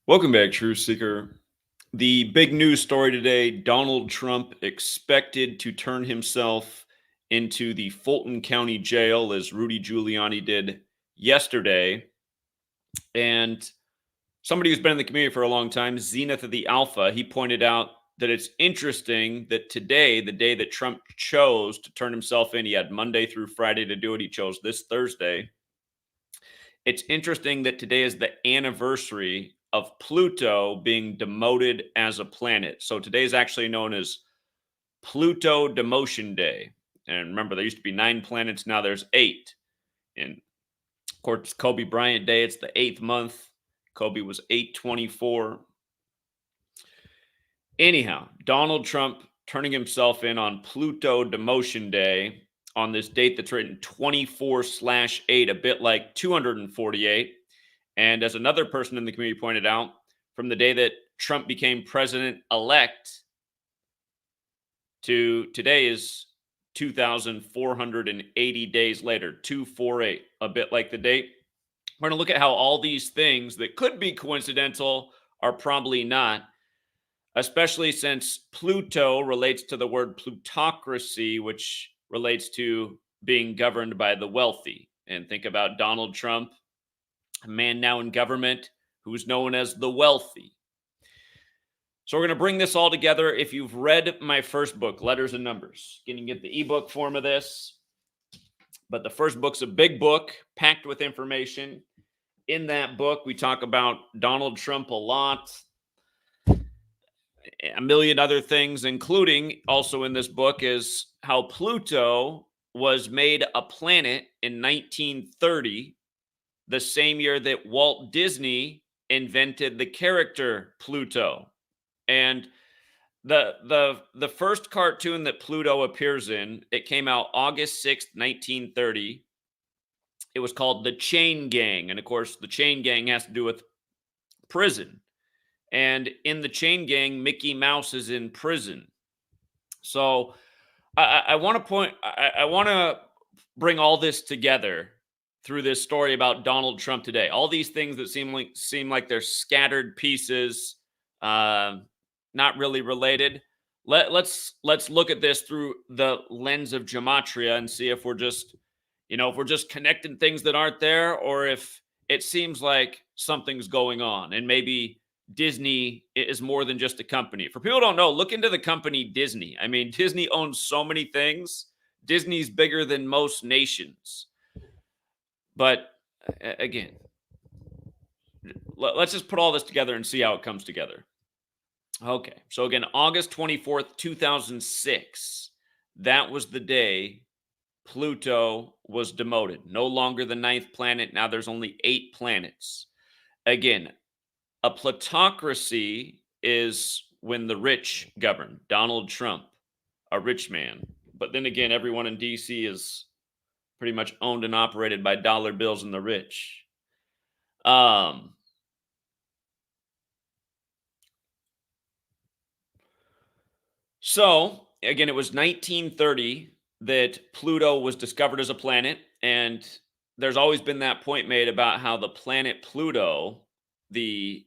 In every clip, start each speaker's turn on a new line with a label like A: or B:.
A: Welcome back, Truth Seeker. The big news story today: Donald Trump expected to turn himself into the Fulton County Jail as Rudy Giuliani did yesterday. And somebody who's been in the community for a long time, Zenith of the Alpha, he pointed out that it's interesting that today, the day that Trump chose to turn himself in, he had Monday through Friday to do it. He chose this Thursday. It's interesting that today is the anniversary of Pluto being demoted as a planet. So today is actually known as Pluto Demotion Day. And remember, there used to be 9 planets, now there's 8. And of course, it's Kobe Bryant Day. It's the 8th month. Kobe was 824. Anyhow, Donald Trump turning himself in on Pluto Demotion Day on this date that's written 24/8, a bit like 248. And as another person in the community pointed out, from the day that Trump became president elect to today is 2,480 days later, 248, a bit like the date. We're going to look at how all these things that could be coincidental are probably not, especially since Pluto relates to the word plutocracy, which relates to being governed by the wealthy. And think about Donald Trump, a man now in government who's known as the wealthy. So we're going to bring this all together. If you've read my first book, Letters and Numbers, you can get the ebook form of this. But the first book's a big book packed with information. In that book, we talk about Donald Trump a lot, a million other things, including also in this book is how Pluto was made a planet in 1930, the same year that Walt Disney invented the character Pluto. And the first cartoon that Pluto appears in, it came out August 6th, 1930. It was called The Chain Gang. And of course, the Chain Gang has to do with prison. And in the Chain Gang, Mickey Mouse is in prison. So I want to point, I want to bring all this together through this story about Donald Trump today. All these things that seem like they're scattered pieces, not really related. Let's look at this through the lens of gematria and see if we're just, if we're just connecting things that aren't there, or if it seems like something's going on, and maybe Disney is more than just a company. For people who don't know, look into the company Disney. I mean, Disney owns so many things. Disney's bigger than most nations. But again, let's just put all this together and see how it comes together. Okay, so again, August 24th, 2006, that was the day Pluto was demoted. No longer the 9th planet. Now there's only 8 planets. Again, a plutocracy is when the rich govern. Donald Trump, a rich man. But then again, everyone in DC is pretty much owned and operated by dollar bills and the rich. So, again, it was 1930 that Pluto was discovered as a planet. And there's always been that point made about how the planet Pluto, the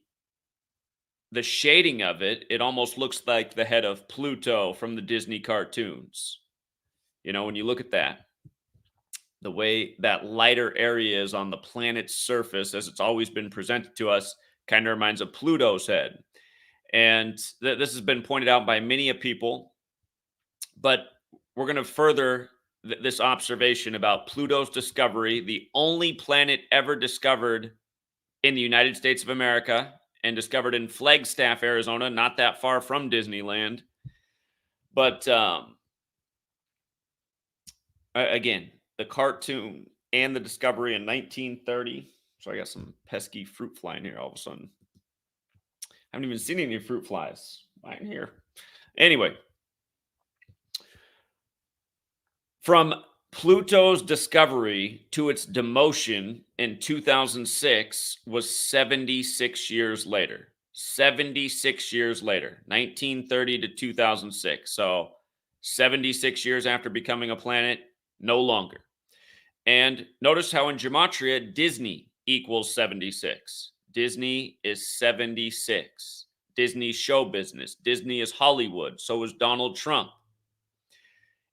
A: shading of it, it almost looks like the head of Pluto from the Disney cartoons. When you look at that, the way that lighter area is on the planet's surface, as it's always been presented to us, kind of reminds of Pluto's head. And this has been pointed out by many people, but we're going to further this observation about Pluto's discovery, the only planet ever discovered in the United States of America and discovered in Flagstaff, Arizona, not that far from Disneyland. But again, the cartoon and the discovery in 1930. So I got some pesky fruit fly in here all of a sudden. I haven't even seen any fruit flies right in here. Anyway, from Pluto's discovery to its demotion in 2006 was 76 years later. 76 years later, 1930 to 2006. So 76 years after becoming a planet, no longer. And notice how in gematria, Disney equals 76. Disney is 76. Disney's show business. Disney is Hollywood. So is Donald Trump.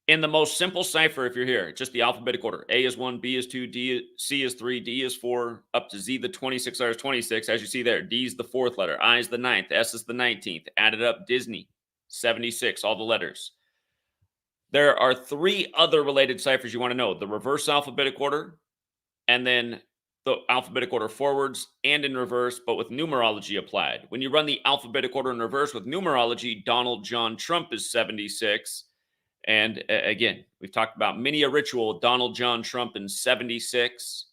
A: In the most simple cipher, if you're here, just the alphabetic order. A is 1, B is 2, C is 3, D is 4, up to Z, the 26 letters, 26. As you see there, D is the 4th letter, I is the 9th, S is the 19th. Added up, Disney, 76, all the letters. There are 3 other related ciphers you want to know. The reverse alphabetic order, and then the alphabetic order forwards and in reverse, but with numerology applied. When you run the alphabetic order in reverse with numerology, Donald John Trump is 76. And again, we've talked about many a ritual, Donald John Trump in 76.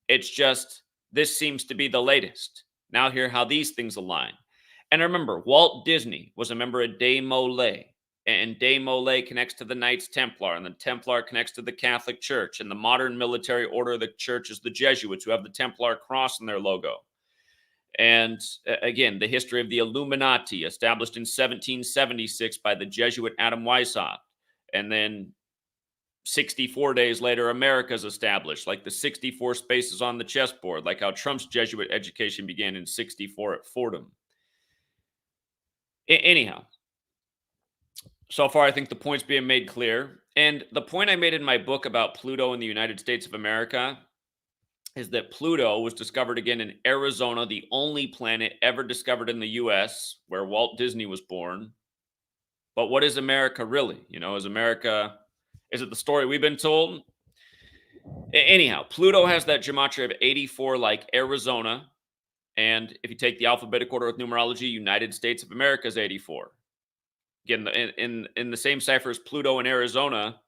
A: It's just, this seems to be the latest. Now hear how these things align. And remember, Walt Disney was a member of De Molay. And De Molay connects to the Knights Templar, and the Templar connects to the Catholic Church. And the modern military order of the church is the Jesuits, who have the Templar cross in their logo. And again, the history of the Illuminati, established in 1776 by the Jesuit Adam Weishaupt. And then 64 days later, America's established, like the 64 spaces on the chessboard, like how Trump's Jesuit education began in 64 at Fordham. Anyhow, so far I think the point's being made clear. And the point I made in my book about Pluto in the United States of America is that Pluto was discovered again in Arizona, the only planet ever discovered in the U.S., where Walt Disney was born. But what is America really? You know, is it the story we've been told? Anyhow, Pluto has that gematria of 84 like Arizona. And if you take the alphabetic order with numerology, United States of America is 84. Again, in the same cipher as Pluto in Arizona,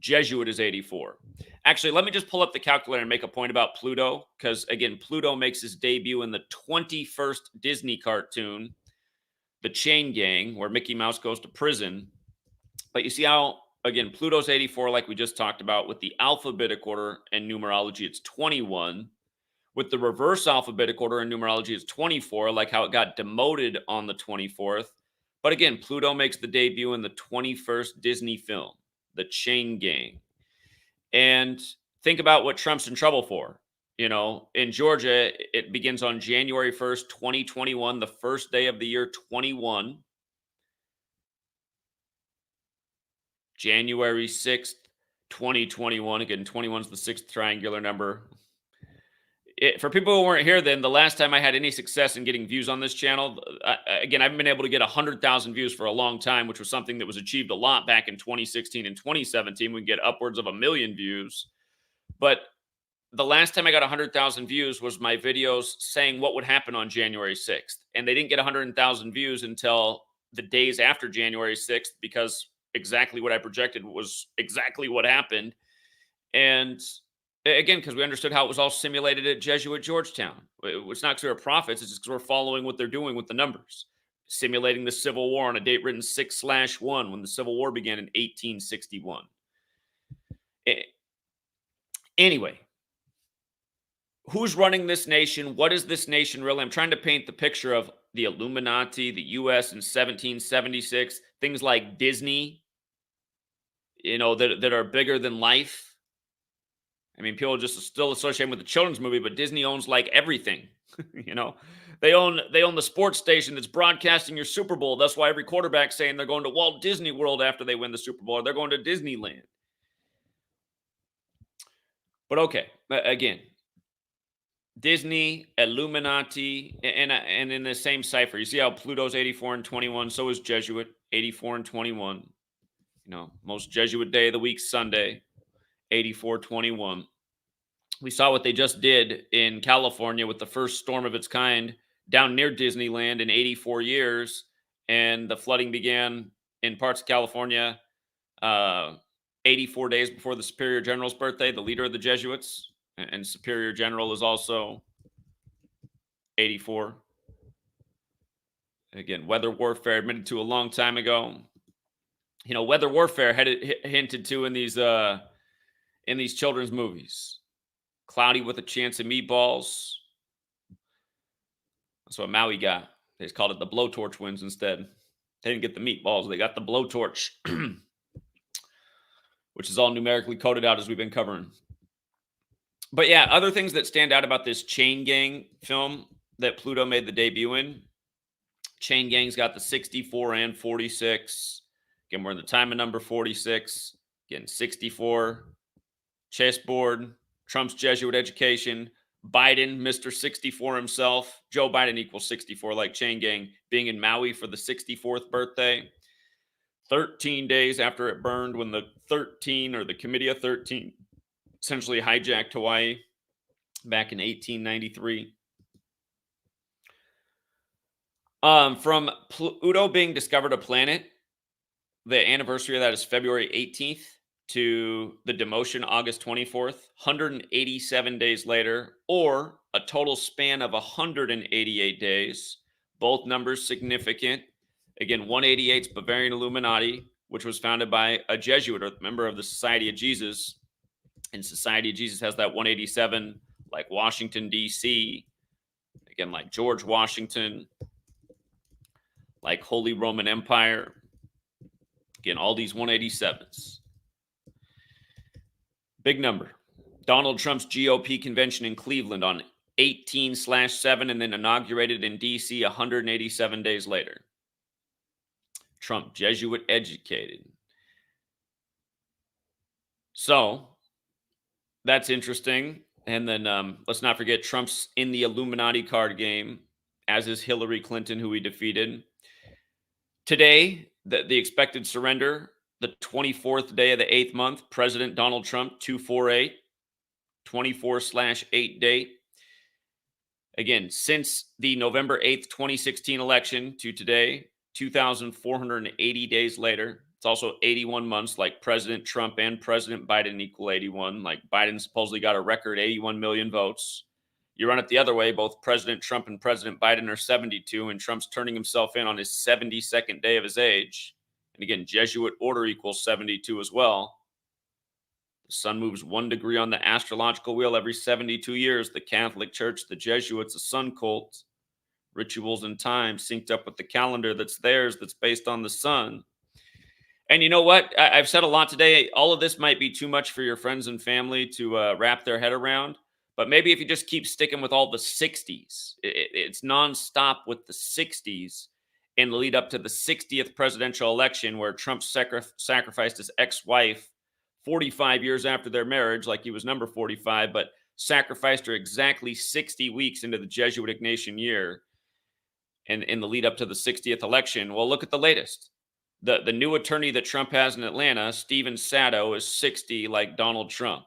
A: Jesuit is 84. Actually, let me just pull up the calculator and make a point about Pluto, because again, Pluto makes his debut in the 21st Disney cartoon, The Chain Gang, where Mickey Mouse goes to prison. But you see how, again, Pluto's 84, like we just talked about. With the alphabetic order and numerology, it's 21. With the reverse alphabetic order and numerology, it's 24, like how it got demoted on the 24th. But again, Pluto makes the debut in the 21st Disney film, The Chain Gang. And think about what Trump's in trouble for. You know, in Georgia, it begins on January 1st, 2021, the first day of the year 21. January 6th, 2021. Again, 21 is the 6th triangular number. For people who weren't here then, the last time I had any success in getting views on this channel, again, I haven't been able to get 100,000 views for a long time, which was something that was achieved a lot back in 2016 and 2017. We can get upwards of 1 million views. But the last time I got 100,000 views was my videos saying what would happen on January 6th. And they didn't get 100,000 views until the days after January 6th, because exactly what I projected was exactly what happened. And again, because we understood how it was all simulated at Jesuit Georgetown. It's not because we're prophets, it's just because we're following what they're doing with the numbers. Simulating the Civil War on a date written 6/1 when the Civil War began in 1861. Anyway, who's running this nation? What is this nation really? I'm trying to paint the picture of the Illuminati, the U.S. in 1776, things like Disney, you know, that are bigger than life. I mean, people just still associate him with the children's movie, but Disney owns like everything. You know, they own the sports station that's broadcasting your Super Bowl. That's why every quarterback's saying they're going to Walt Disney World after they win the Super Bowl, or they're going to Disneyland. But okay, again, Disney, Illuminati, and in the same cipher, you see how Pluto's 84 and 21, so is Jesuit, 84 and 21. You know, most Jesuit day of the week, Sunday, 84-21. We saw what they just did in California with the first storm of its kind down near Disneyland in 84 years. And the flooding began in parts of California 84 days before the Superior General's birthday, the leader of the Jesuits. And Superior General is also 84. Again, weather warfare admitted to a long time ago. You know, weather warfare had it hinted to in these children's movies. Cloudy with a chance of meatballs. That's what Maui got. They just called it the blowtorch winds instead. They didn't get the meatballs. They got the blowtorch, which is all numerically coded out as we've been covering. But yeah, other things that stand out about this Chain Gang film that Pluto made the debut in. Chain Gang's got the 64 and 46. Again, we're in the time of number 46. Again, 64. Chessboard. Trump's Jesuit education. Biden, Mr. 64 himself. Joe Biden equals 64, like Chain Gang, being in Maui for the 64th birthday. 13 days after it burned, when the 13, or the Committee of 13, essentially hijacked Hawaii back in 1893. From Pluto being discovered a planet, the anniversary of that is February 18th, to the demotion August 24th, 187 days later, or a total span of 188 days. Both numbers significant. Again, 188 is Bavarian Illuminati, which was founded by a Jesuit, or member of the Society of Jesus. And Society of Jesus has that 187, like Washington, D.C., again, like George Washington, like Holy Roman Empire. Again, all these 187s. Big number. Donald Trump's GOP convention in Cleveland on 18/7, and then inaugurated in D.C. 187 days later. Trump, Jesuit educated. So that's interesting. And then let's not forget Trump's in the Illuminati card game, as is Hillary Clinton, who he defeated. Today, the expected surrender, the 24th day of the 8th month, President Donald Trump, 248, 24/8 date. Again, since the November 8th, 2016 election to today, 2,480 days later. It's also 81 months, like President Trump and President Biden equal 81. Like Biden supposedly got a record 81 million votes. You run it the other way, both President Trump and President Biden are 72, and Trump's turning himself in on his 72nd day of his age. And again, Jesuit order equals 72 as well. The sun moves 1 degree on the astrological wheel every 72 years. The Catholic Church, the Jesuits, a sun cult. Rituals and time synced up with the calendar that's theirs, that's based on the sun. And you know what? I've said a lot today. All of this might be too much for your friends and family to wrap their head around. But maybe if you just keep sticking with all the 60s, it's nonstop with the 60s in the lead up to the 60th presidential election, where Trump sacrificed his ex-wife 45 years after their marriage, like he was number 45, but sacrificed her exactly 60 weeks into the Jesuit Ignatian year, and in the lead up to the 60th election. Well, look at the latest. The new attorney that Trump has in Atlanta, Stephen Sato, is 60, like Donald Trump.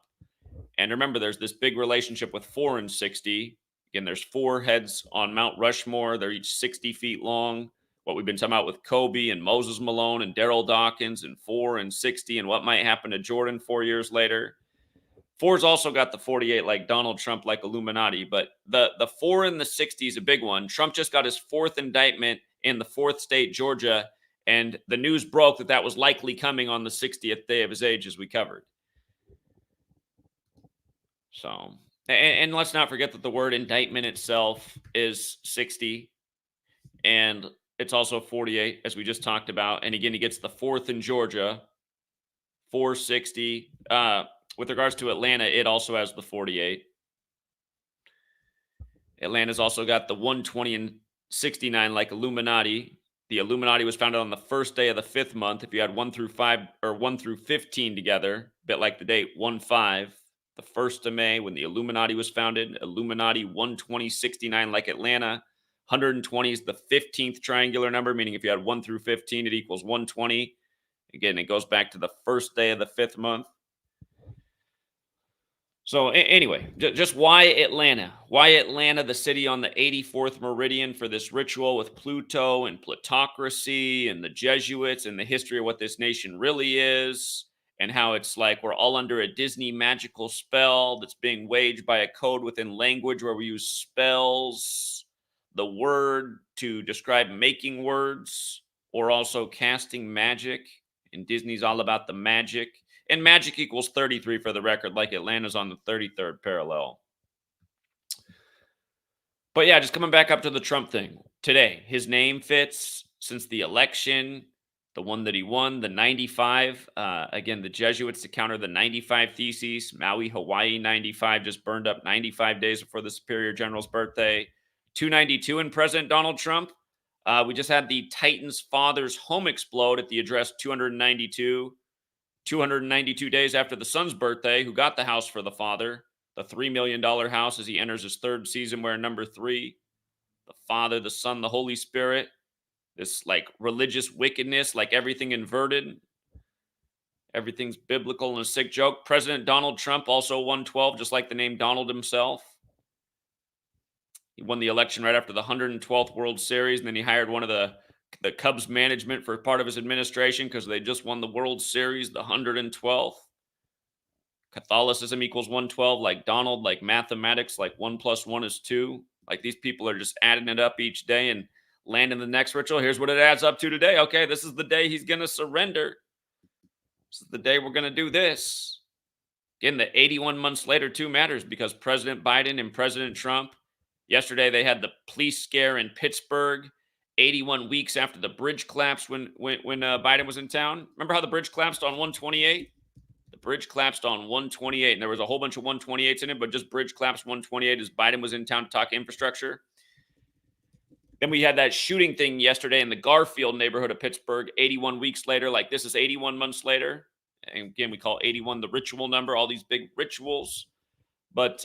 A: And remember, there's this big relationship with 4 and 60. Again, there's 4 heads on Mount Rushmore. They're each 60 feet long. What we've been talking about with Kobe and Moses Malone and Daryl Dawkins, and 4 and 60, and what might happen to Jordan 4 years later. 4's also got the 48, like Donald Trump, like Illuminati. But the 4 and the 60 is a big one. Trump just got his 4th indictment in the 4th state, Georgia. And the news broke that that was likely coming on the 60th day of his age, as we covered. So, and let's not forget that the word indictment itself is 60, and it's also 48, as we just talked about. And again, he gets the 4th in Georgia, 460. With regards to Atlanta, it also has the 48. Atlanta's also got the 120 and 69, like Illuminati. The Illuminati was founded on the 1st day of the 5th month. If you had 1 through 5 or 1 through 15 together, a bit like the date 1/5, the 1st of May, when the Illuminati was founded. Illuminati 12069, like Atlanta. 120 is the 15th triangular number, meaning if you had 1 through 15, it equals 120. Again, it goes back to the 1st day of the 5th month. So anyway, just why Atlanta? Why Atlanta, the city on the 84th meridian, for this ritual with Pluto and plutocracy and the Jesuits and the history of what this nation really is, and how it's like we're all under a Disney magical spell that's being waged by a code within language where we use spells, the word to describe making words, or also casting magic. And Disney's all about the magic. And magic equals 33 for the record, like Atlanta's on the 33rd parallel. But yeah, just coming back up to the Trump thing. Today, his name fits since the election, the one that he won, the 95. Again, the Jesuits, to counter the 95 Theses. Maui, Hawaii, 95, just burned up 95 days before the Superior General's birthday. 292 in President Donald Trump. We just had the Titan's father's home explode at the address 292 days after the son's birthday, who got the house for the father. The $3 million house as he enters his third season wearing number 3. The Father, the Son, the Holy Spirit. This like religious wickedness, like everything inverted. Everything's biblical and a sick joke. President Donald Trump also won 12, just like the name Donald himself. He won the election right after the 112th World Series, and then he hired one of the Cubs management for part of his administration because they just won the World Series, the 112th. Catholicism equals 112, like Donald, like mathematics, like 1 + 1 is 2. Like these people are just adding it up each day and landing the next ritual. Here's what it adds up to today. Okay, this is the day he's going to surrender. This is the day we're going to do this. Again, the 81 months later too matters because President Biden and President Trump, yesterday they had the police scare in Pittsburgh, 81 weeks after the bridge collapsed when Biden was in town. Remember how the bridge collapsed on 128? The bridge collapsed on 128, and there was a whole bunch of 128s in it, but just bridge collapsed 128 as Biden was in town to talk infrastructure. Then we had that shooting thing yesterday in the Garfield neighborhood of Pittsburgh, 81 weeks later. Like this is 81 months later. And again, we call 81 the ritual number, all these big rituals. But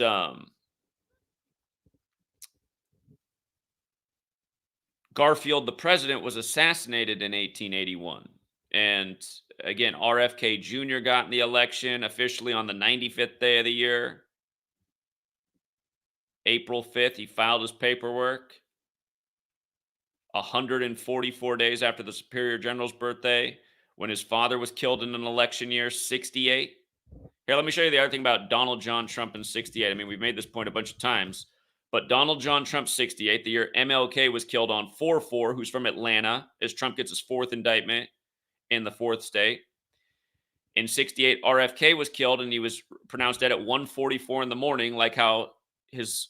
A: Garfield, the president, was assassinated in 1881. And again, RFK Jr. got in the election officially on the 95th day of the year. April 5th, he filed his paperwork. 144 days after the Superior General's birthday, when his father was killed in an election year, 68. Here, let me show you the other thing about Donald John Trump in 68. I mean, we've made this point a bunch of times, but Donald John Trump, 68, the year MLK was killed on 4/4, who's from Atlanta, as Trump gets his 4th indictment in the 4th state. In 68, RFK was killed, and he was pronounced dead at 1:44 in the morning, like how his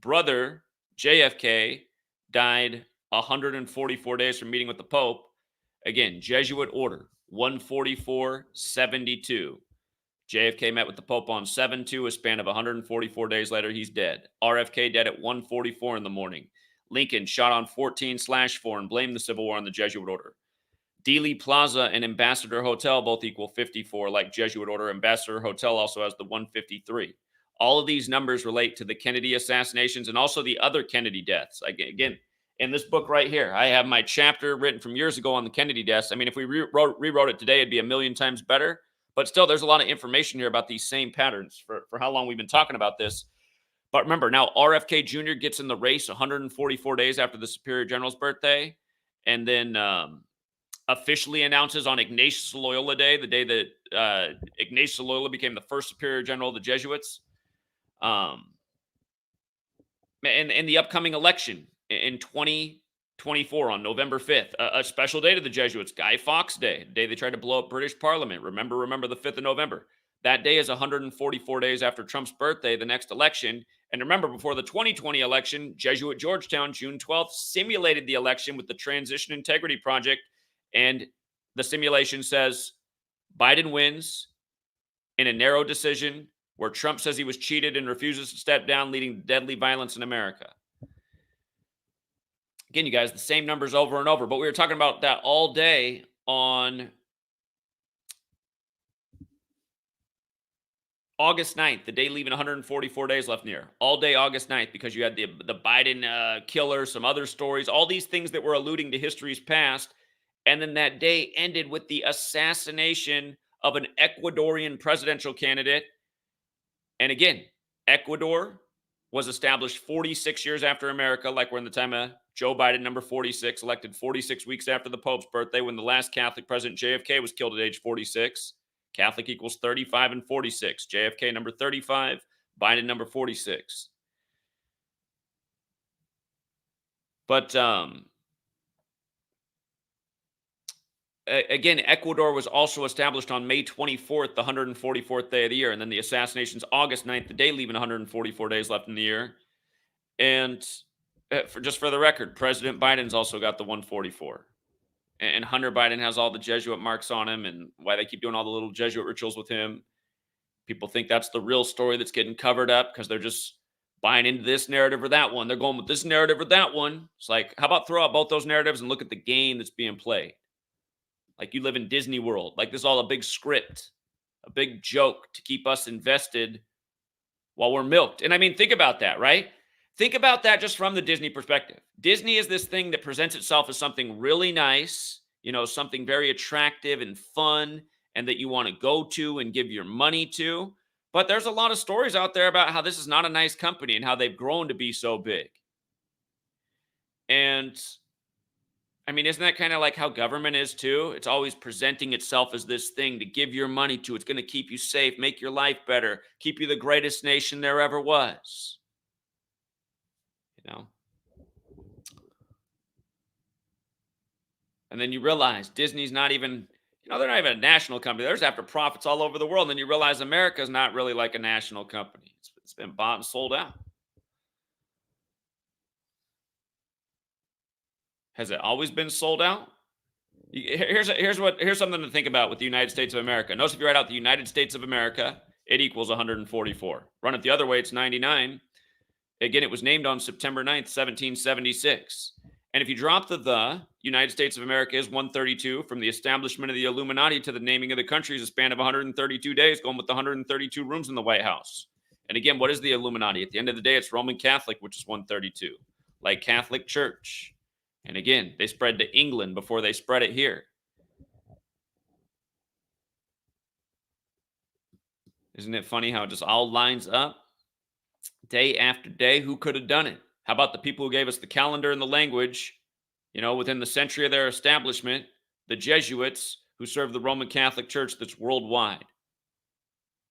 A: brother, JFK, died 144 days from meeting with the Pope. Again, Jesuit order, 144:72. JFK met with the Pope on 7/2, a span of 144 days later, he's dead. RFK dead at 1:44 in the morning. Lincoln shot on 14/4 and blamed the Civil War on the Jesuit order. Dealey Plaza and Ambassador Hotel both equal 54, like Jesuit order. Ambassador Hotel also has the 153. All of these numbers relate to the Kennedy assassinations and also the other Kennedy deaths. Again, in this book right here, I have my chapter written from years ago on the Kennedy deaths. I mean, if we rewrote it today, it'd be a million times better. But still, there's a lot of information here about these same patterns for how long we've been talking about this. But remember, now RFK Jr. gets in the race 144 days after the Superior General's birthday, and then officially announces on Ignatius Loyola Day, the day that Ignatius Loyola became the first Superior General of the Jesuits. And the upcoming election in 2024 on November 5th, a special day to the Jesuits, Guy Fawkes Day, the day they tried to blow up British Parliament. Remember the 5th of November. That day is 144 days after Trump's birthday, the next election. And remember, before the 2020 election, Jesuit Georgetown, June 12th, simulated the election with the Transition Integrity Project. And the simulation says Biden wins in a narrow decision where Trump says he was cheated and refuses to step down, leading to deadly violence in America. Again, you guys, the same numbers over and over, but we were talking about that all day on August 9th, the day leaving 144 days left in the year. All day August 9th, because you had the Biden killer, some other stories, all these things that were alluding to history's past. And then that day ended with the assassination of an Ecuadorian presidential candidate. And again, Ecuador was established 46 years after America, like we're in the time of Joe Biden, number 46, elected 46 weeks after the Pope's birthday, when the last Catholic president, JFK, was killed at age 46. Catholic equals 35 and 46. JFK, number 35, Biden, number 46. But again, Ecuador was also established on May 24th, the 144th day of the year. And then the assassination's August 9th, the day leaving 144 days left in the year. And for the record, President Biden's also got the 144. And Hunter Biden has all the Jesuit marks on him, and why they keep doing all the little Jesuit rituals with him. People think that's the real story that's getting covered up because they're just buying into this narrative or that one. They're going with this narrative or that one. It's like, how about throw out both those narratives and look at the game that's being played? Like you live in Disney World. Like this is all a big script, a big joke to keep us invested while we're milked. And I mean, think about that, right? Think about that just from the Disney perspective. Disney is this thing that presents itself as something really nice, something very attractive and fun, and that you want to go to and give your money to. But there's a lot of stories out there about how this is not a nice company and how they've grown to be so big. And I mean, isn't that kind of like how government is too? It's always presenting itself as this thing to give your money to. It's going to keep you safe, make your life better, keep you the greatest nation there ever was. And then you realize Disney's not even, they're not even a national company. There's after profits all over the world. And then you realize America's not really like a national company. It's been bought and sold out. Has it always been sold out? Here's something to think about with the United States of America. Notice if you write out the United States of America, it equals 144. Run it the other way, it's 99. Again, it was named on September 9th, 1776. And if you drop the United States of America is 132. From the establishment of the Illuminati to the naming of the country is a span of 132 days, going with the 132 rooms in the White House. And again, what is the Illuminati? At the end of the day, it's Roman Catholic, which is 132, like Catholic Church. And again, they spread to England before they spread it here. Isn't it funny how it just all lines up day after day? Who could have done it? How about the people who gave us the calendar and the language, within the century of their establishment, the Jesuits who served the Roman Catholic Church that's worldwide?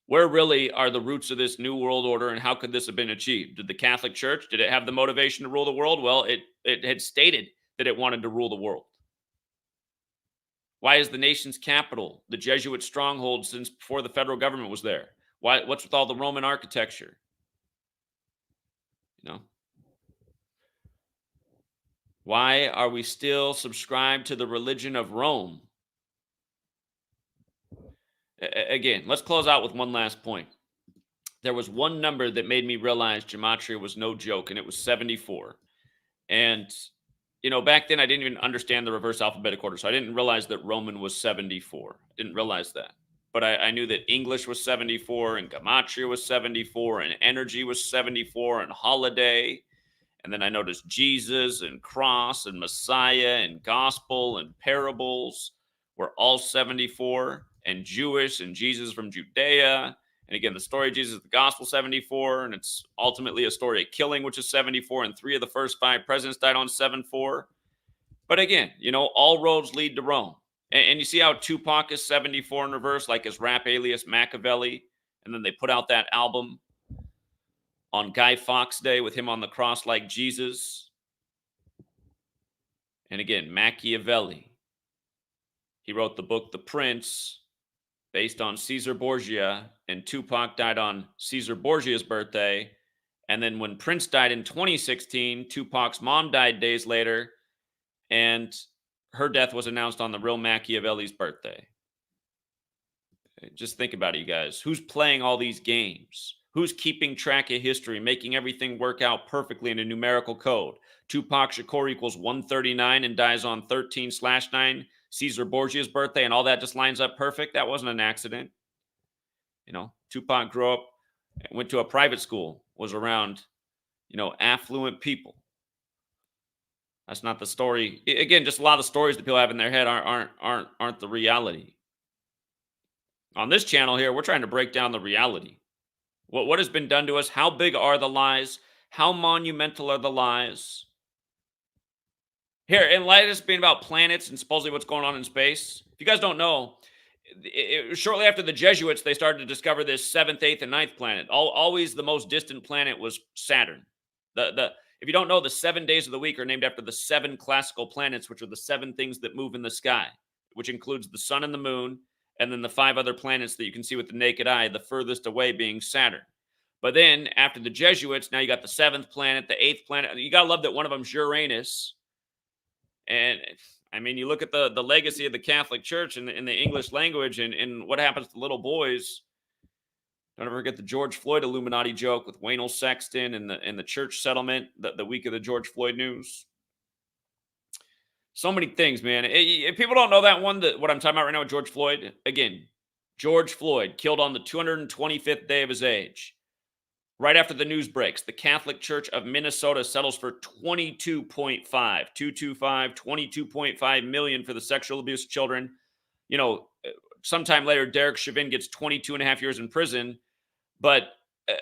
A: Where really are the roots of this new world order, and how could this have been achieved? Did the Catholic Church, did it have the motivation to rule the world? Well, it had stated that it wanted to rule the world. Why is the nation's capital the Jesuit stronghold since before the federal government was there? What's with all the Roman architecture? Why are we still subscribed to the religion of Rome? Again, let's close out with one last point. There was one number that made me realize gematria was no joke, and it was 74. And, back then I didn't even understand the reverse alphabetic order, so I didn't realize that Roman was 74. I didn't realize that. But I knew that English was 74, and gematria was 74, and energy was 74, and holiday. And then I noticed Jesus and cross and Messiah and gospel and parables were all 74, and Jewish and Jesus from Judea. And again, the story of Jesus is the gospel 74, and it's ultimately a story of killing, which is 74, and 3 of the first 5 presidents died on 7/4. But again, all roads lead to Rome. And you see how Tupac is 74 in reverse, like his rap alias Machiavelli, and then they put out that album on Guy Fawkes Day with him on the cross like Jesus. And again, Machiavelli. He wrote the book The Prince based on Caesar Borgia, and Tupac died on Caesar Borgia's birthday. And then when Prince died in 2016, Tupac's mom died days later, and her death was announced on the real Machiavelli's birthday. Just think about it, you guys. Who's playing all these games? Who's keeping track of history, making everything work out perfectly in a numerical code? Tupac Shakur equals 139 and dies on 13/9, Caesar Borgia's birthday, and all that just lines up perfect. That wasn't an accident. Tupac grew up, went to a private school, was around, affluent people. That's not the story. Again, just a lot of the stories that people have in their head aren't the reality. On this channel here, we're trying to break down the reality. What has been done to us? How big are the lies? How monumental are the lies? Here, in light of this being about planets and supposedly what's going on in space, if you guys don't know, shortly after the Jesuits, they started to discover this 7th, 8th, and 9th planet. Always the most distant planet was Saturn. If you don't know, the 7 days of the week are named after the 7 classical planets, which are the 7 things that move in the sky, which includes the sun and the moon, and then the 5 other planets that you can see with the naked eye, the furthest away being Saturn. But then after the Jesuits, now you got the 7th planet, the 8th planet. You got to love that one of them's Uranus. And I mean, you look at the legacy of the Catholic Church in the English language and what happens to little boys. Don't ever forget the George Floyd Illuminati joke with Waynell Sexton and the church settlement the week of the George Floyd news. So many things, man. If people don't know that one, what I'm talking about right now with George Floyd, again, George Floyd killed on the 225th day of his age. Right after the news breaks, the Catholic Church of Minnesota settles for 22.5 million for the sexual abuse of children. Sometime later, Derek Chauvin gets 22 and a half years in prison. But uh,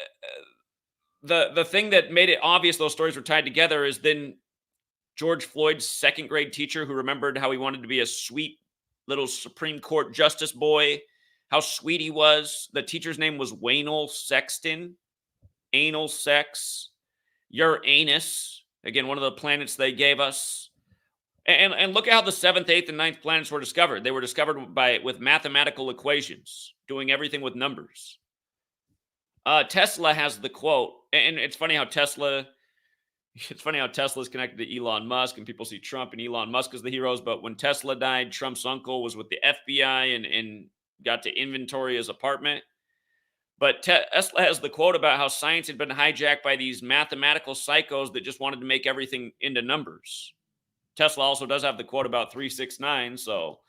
A: the thing that made it obvious those stories were tied together is then George Floyd's second grade teacher who remembered how he wanted to be a sweet little Supreme Court justice boy, how sweet he was. The teacher's name was Waynell Sexton. Anal sex, Uranus, again, one of the planets they gave us. And look at how the 7th, 8th, and 9th planets were discovered. They were discovered with mathematical equations, doing everything with numbers. Tesla has the quote, and it's funny how Tesla is connected to Elon Musk, and people see Trump and Elon Musk as the heroes. But when Tesla died, Trump's uncle was with the FBI and got to inventory his apartment. But Tesla has the quote about how science had been hijacked by these mathematical psychos that just wanted to make everything into numbers. Tesla also does have the quote about 369, so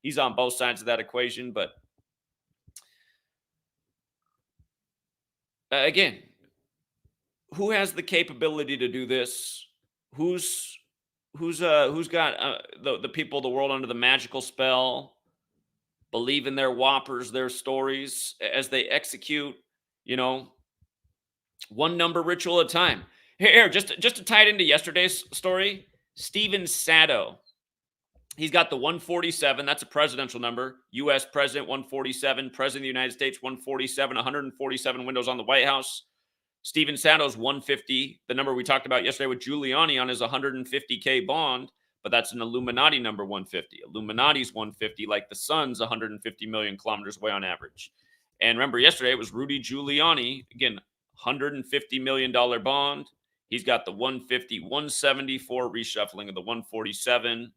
A: he's on both sides of that equation. But again, who has the capability to do this? Who's got the people of the world under the magical spell? Believe in their whoppers, their stories as they execute, one number ritual at a time. Here, just to tie it into yesterday's story, Steven Sato. He's got the 147. That's a presidential number. U.S. President 147. President of the United States 147. 147 windows on the White House. Steven Sato's 150. The number we talked about yesterday with Giuliani on his 150K bond. But that's an Illuminati number 150. Illuminati's 150, like the sun's 150 million kilometers away on average. And remember, yesterday it was Rudy Giuliani, again, $150 million bond. He's got the 150, 174 reshuffling of the 147.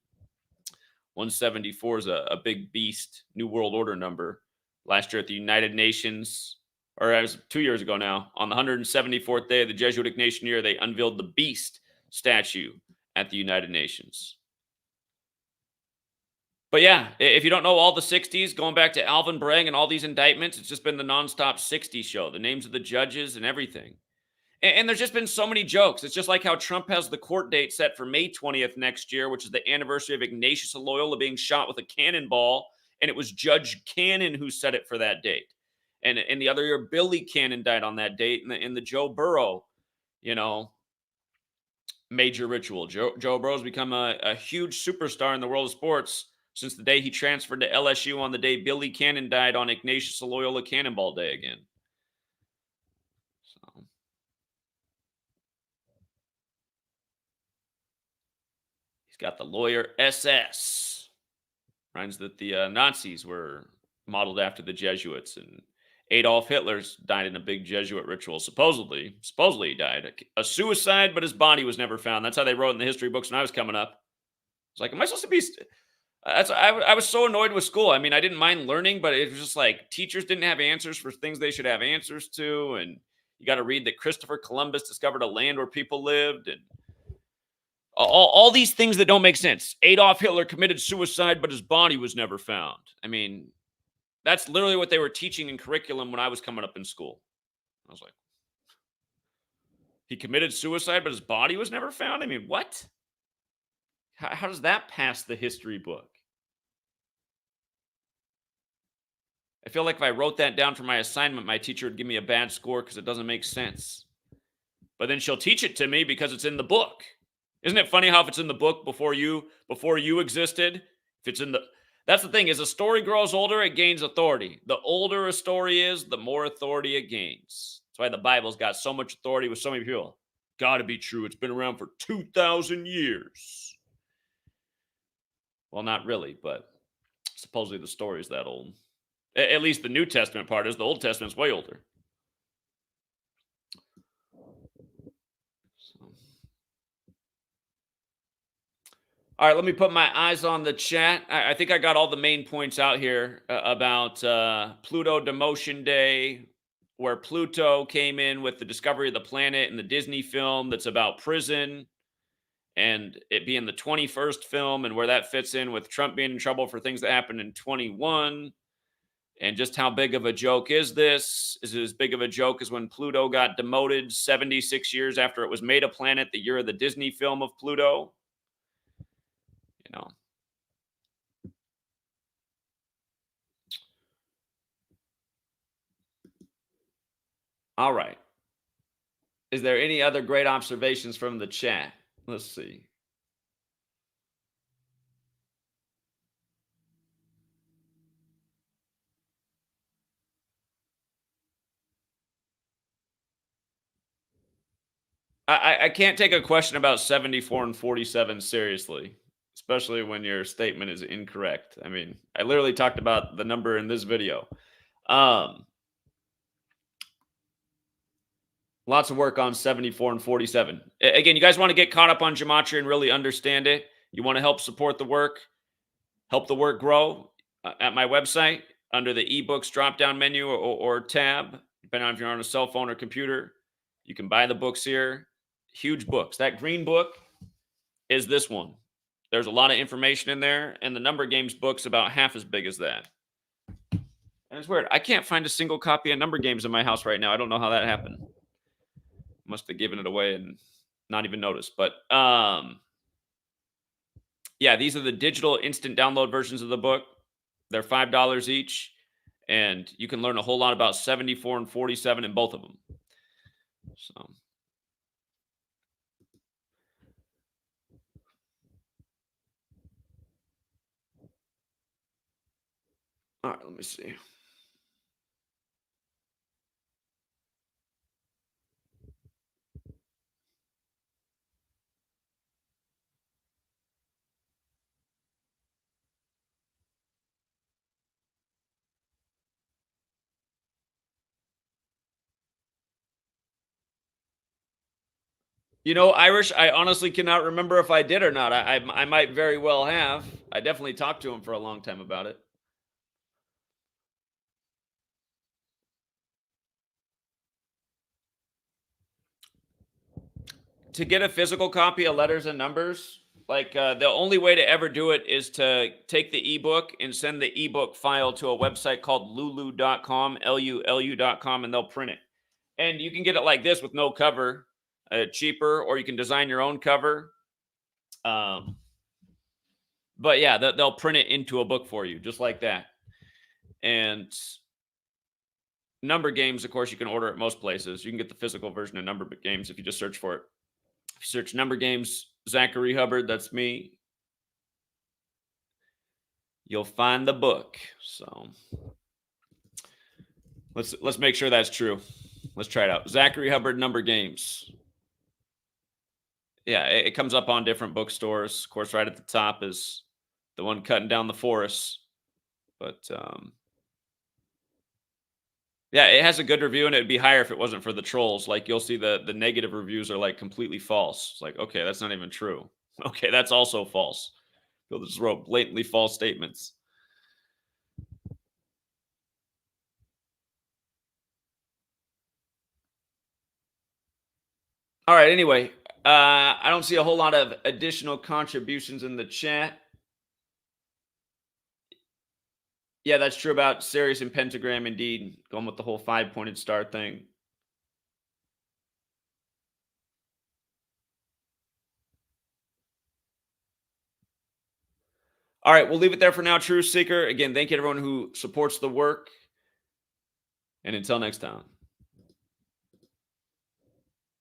A: 174 is a big beast, New World Order number. Last year at the United Nations, or it was 2 years ago now, on the 174th day of the Jesuit Ignatian year, they unveiled the beast statue at the United Nations. But yeah, if you don't know all the 60s, going back to Alvin Bragg and all these indictments, it's just been the nonstop 60s show, the names of the judges and everything. And there's just been so many jokes. It's just like how Trump has the court date set for May 20th next year, which is the anniversary of Ignatius of Loyola being shot with a cannonball. And it was Judge Cannon who set it for that date. And in the other year, Billy Cannon died on that date in the Joe Burrow, major ritual. Joe Burrow's become a huge superstar in the world of sports since the day he transferred to LSU on the day Billy Cannon died on Ignatius of Loyola Cannonball Day again. So he's got the lawyer SS. Reminds that the Nazis were modeled after the Jesuits, and Adolf Hitler's died in a big Jesuit ritual. Supposedly he died a suicide, but his body was never found. That's how they wrote in the history books when I was coming up. It's like, am I supposed to be? I was so annoyed with school. I mean, I didn't mind learning, but it was just like teachers didn't have answers for things they should have answers to, and you got to read that Christopher Columbus discovered a land where people lived, and all these things that don't make sense. Adolf Hitler committed suicide, but his body was never found. I mean, that's literally what they were teaching in curriculum when I was coming up in school. I was like, he committed suicide, but his body was never found? I mean, what? How does that pass the history book? I feel like if I wrote that down for my assignment, my teacher would give me a bad score because it doesn't make sense. But then she'll teach it to me because it's in the book. Isn't it funny how if it's in the book before you existed, if it's in the... That's the thing, as a story grows older, it gains authority. The older a story is, the more authority it gains. That's why the Bible's got so much authority with so many people. Got to be true. It's been around for 2,000 years. Well, not really, but supposedly the story is that old. At least the New Testament part is. The Old Testament's way older. All right, let me put my eyes on the chat. I think I got all the main points out here about Pluto demotion day, where Pluto came in with the discovery of the planet and the Disney film that's about prison and it being the 21st film and where that fits in with Trump being in trouble for things that happened in 21 and just how big of a joke is this? Is it as big of a joke as when Pluto got demoted 76 years after it was made a planet, the year of the Disney film of Pluto? You know. All right. Is there any other great observations from the chat? Let's see. I can't take a question about 74 and 47 seriously, especially when your statement is incorrect. I mean, I literally talked about the number in this video. Lots of work on 74 and 47. Again, you guys want to get caught up on Gematria and really understand it. You want to help support the work, help the work grow at my website under the ebooks drop down menu or tab, depending on if you're on a cell phone or computer. You can buy the books here. Huge books. That green book is this one. There's a lot of information in there, and the Number Games book's about half as big as that. And it's weird. I can't find a single copy of Number Games in my house right now. I don't know how that happened. Must have given it away and not even noticed. But yeah, these are the digital instant download versions of the book. They're $5 each, and you can learn a whole lot about 74 and 47 in both of them. So. All right, let me see. You know, Irish, I honestly cannot remember if I did or not. I might very well have. I definitely talked to him for a long time about it. To get a physical copy of Letters and Numbers, like the only way to ever do it is to take the ebook and send the ebook file to a website called lulu.com, lulu.com, and they'll print it. And you can get it like this with no cover, cheaper, or you can design your own cover. But yeah, they'll print it into a book for you, just like that. And Number Games, of course, you can order at most places. You can get the physical version of Number Games if you just search for it. If you search Number Games, Zachary Hubbard, that's me, you'll find the book. So let's make sure that's true. Let's try it out. Zachary Hubbard, Number Games. Yeah, it comes up on different bookstores. Of course, right at the top is the one cutting down the forest. But yeah, it has a good review, and it'd be higher if it wasn't for the trolls. Like you'll see the negative reviews are like completely false. It's like, okay, that's not even true. Okay, that's also false. People just wrote blatantly false statements. All right. Anyway, I don't see a whole lot of additional contributions in the chat. Yeah, that's true about Sirius and Pentagram. Indeed, going with the whole 5-pointed star thing. All right, we'll leave it there for now, Truth Seeker. Again, thank you to everyone who supports the work. And until next time.